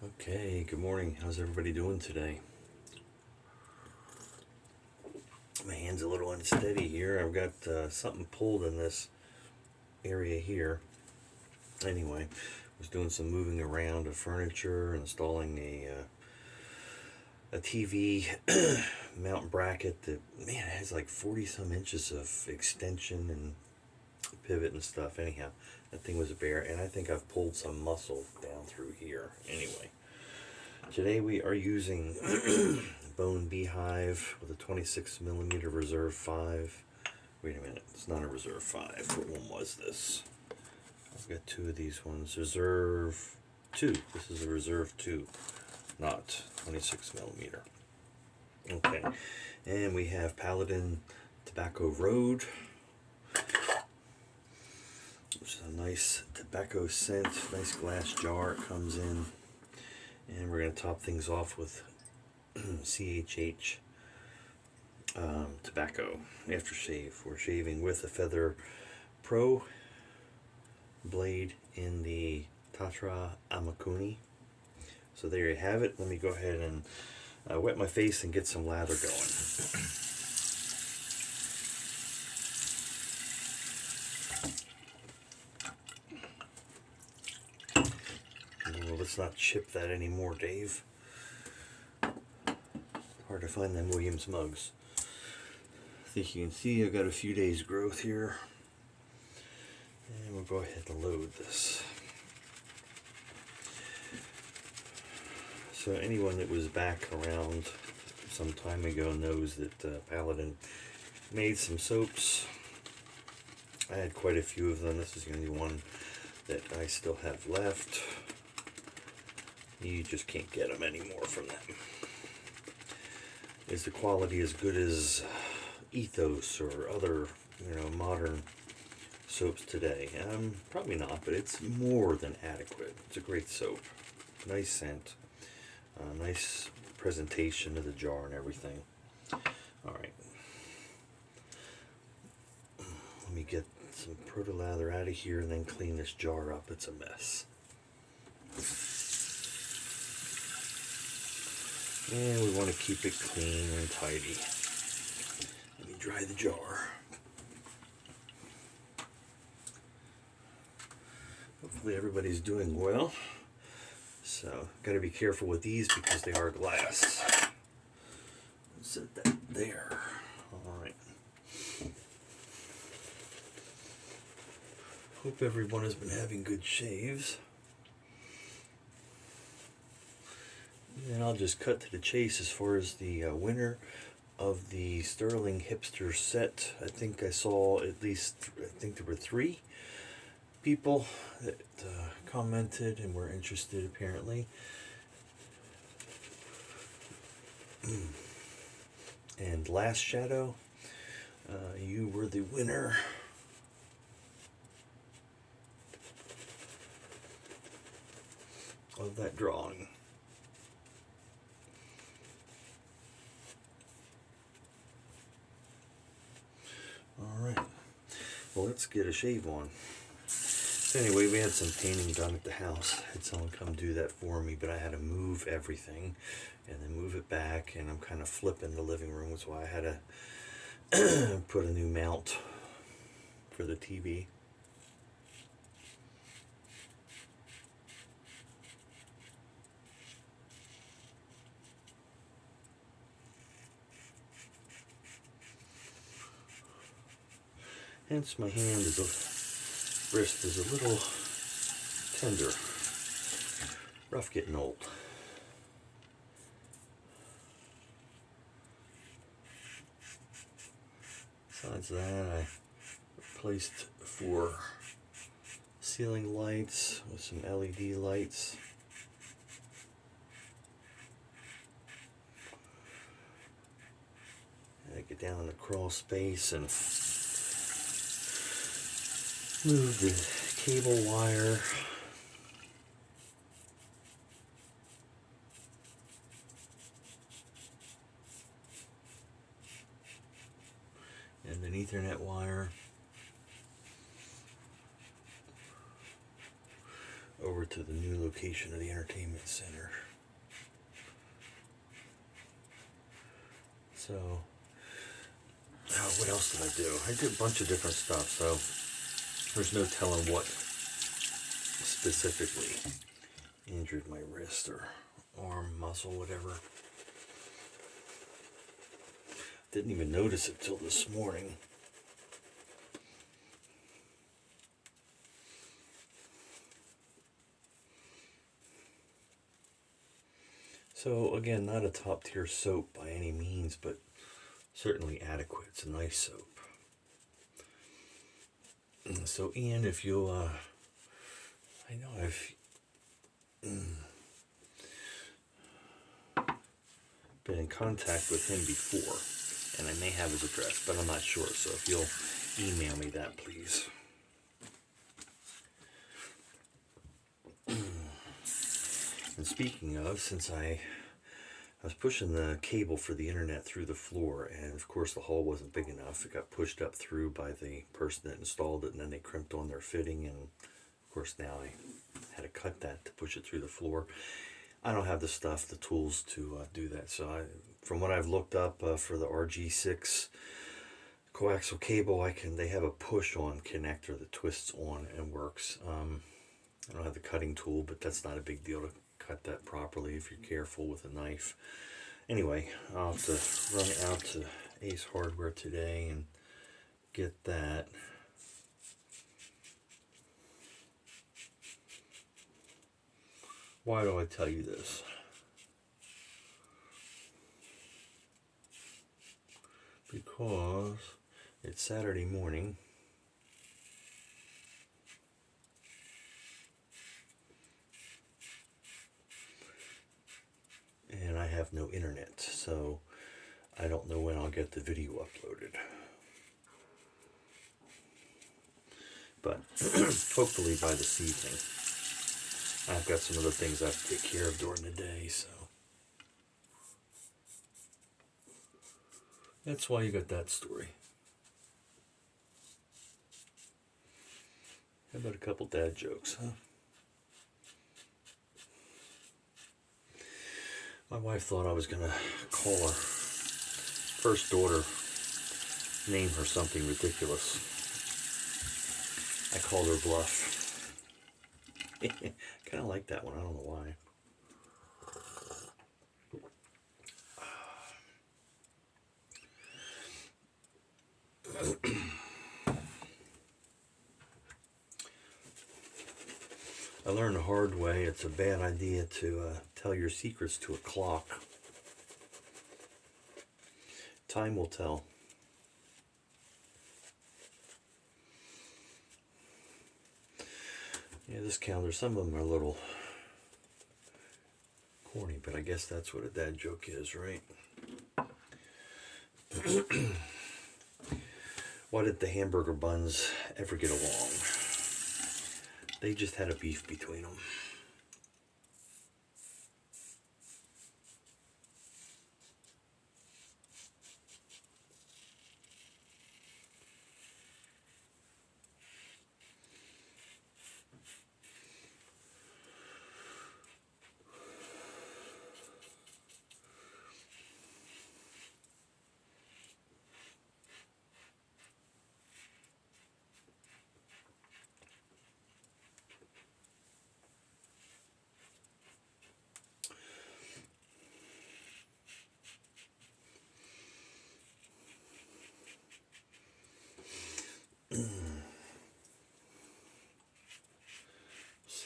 Okay, good morning. How's everybody doing today? My hand's a little unsteady here. I've got something pulled in this area here. Anyway, was doing some moving around of furniture, installing a TV mount bracket that, man, it has like 40 some inches of extension and pivot and stuff. Anyhow, that thing was bare, and I think I've pulled some muscle down through here. Anyway, today we are using bone beehive with a 26 millimeter reserve 5. Wait a minute, it's not a reserve 5. What one was this? I've got two of these ones. Reserve 2. This is a reserve 2, not 26 millimeter. Okay, and we have Paladin Tobacco Road, which is a nice tobacco scent, nice glass jar it comes in. And we're going to top things off with CHH tobacco aftershave. We're shaving with a Feather Pro blade in the Tatara Amakuni. So there you have it. Let me go ahead and wet my face and get some lather going. Well, let's not chip that anymore, Dave. Hard to find them Williams mugs. I think you can see I've got a few days growth here. And we'll go ahead and load this. So anyone that was back around some time ago knows that Paladin made some soaps. I had quite a few of them. This is the only one that I still have left. You just can't get them anymore from them. Is the quality as good as Ethos or other, modern soaps today? Probably not, but it's more than adequate. It's a great soap. Nice scent. Nice presentation of the jar and everything. Alright. Let me get some proto lather out of here and then clean this jar up. It's a mess. And we want to keep it clean and tidy. Let me dry the jar. Hopefully everybody's doing well. So, got to be careful with these because they are glass. Set that there. Alright. Hope everyone has been having good shaves. And I'll just cut to the chase as far as the winner of the Sterling Hipster set. I think I saw at least, I think there were 3 people that commented and were interested apparently. And Last Shadow, you were the winner. Of that drawing. Alright, well, let's get a shave on. So anyway, we had some painting done at the house. Had someone come do that for me, but I had to move everything and then move it back, and I'm kind of flipping the living room. That's why I had to put a new mount for the TV. Hence my wrist is a little tender. Rough getting old. Besides that, I replaced 4 ceiling lights with some LED lights. I get down in the crawl space and move the cable wire. And an Ethernet wire over to the new location of the entertainment center. So, what else did I do? I did a bunch of different stuff, so there's no telling what specifically injured my wrist or arm, muscle, whatever. Didn't even notice it till this morning. So again, not a top tier soap by any means, but certainly adequate. It's a nice soap. So Ian, if you, I know I've been in contact with him before, and I may have his address, but I'm not sure. So if you'll email me that, please. And speaking of, since I was pushing the cable for the internet through the floor, and of course the hole wasn't big enough. It got pushed up through by the person that installed it, and then they crimped on their fitting, and of course now I had to cut that to push it through the floor. I don't have the stuff, the tools to do that. So from what I've looked up for the RG6 coaxial cable, they have a push-on connector that twists on and works. I don't have the cutting tool, but that's not a big deal to cut that properly if you're careful with a knife. Anyway, I'll have to run out to Ace Hardware today and get that. Why do I tell you this? Because it's Saturday morning. And I have no internet, so I don't know when I'll get the video uploaded. But hopefully by this evening. I've got some other things I have to take care of during the day, so that's why you got that story. How about a couple dad jokes, huh? My wife thought I was going to call her first daughter, name her something ridiculous. I called her bluff. Kind of like that one, I don't know why. I learned the hard way it's a bad idea to tell your secrets to a clock. Time will tell. Yeah, this calendar, some of them are a little corny, but I guess that's what a dad joke is, right? Why did the hamburger buns ever get along? They just had a beef between them.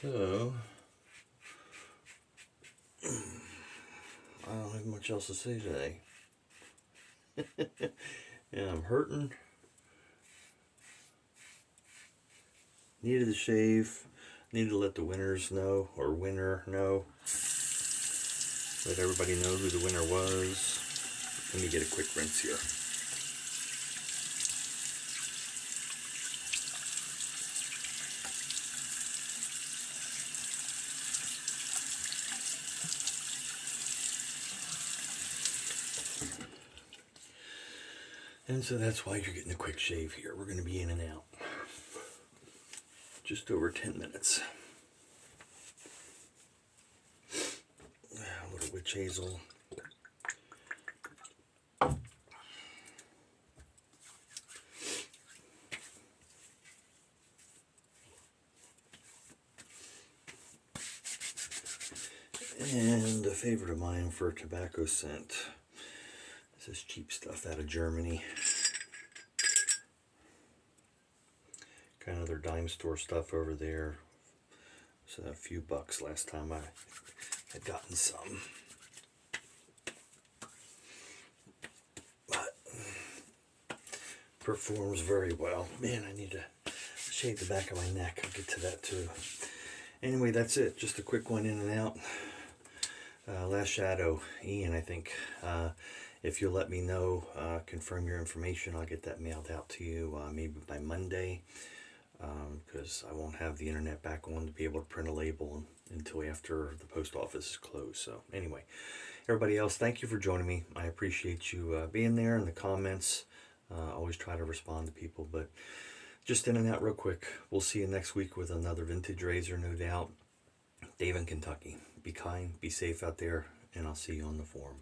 So, I don't have much else to say today. Yeah, I'm hurting. Needed to shave. Needed to let the winners know, or winner know. Let everybody know who the winner was. Let me get a quick rinse here. And so that's why you're getting a quick shave here. We're going to be in and out. Just over 10 minutes. witch hazel. And a favorite of mine for tobacco scent. This is cheap stuff out of Germany. Kind of their dime store stuff over there. So a few bucks last time I had gotten some. But performs very well. Man, I need to shave the back of my neck. I'll get to that too. Anyway, that's it. Just a quick one in and out. Last shadow, Ian, I think. If you'll let me know, confirm your information, I'll get that mailed out to you maybe by Monday, because I won't have the internet back on to be able to print a label until after the post office is closed. So anyway, everybody else, thank you for joining me. I appreciate you being there in the comments. Always try to respond to people, but just in and out real quick. We'll see you next week with another vintage razor, no doubt. Dave in Kentucky. Be kind, be safe out there, and I'll see you on the forum.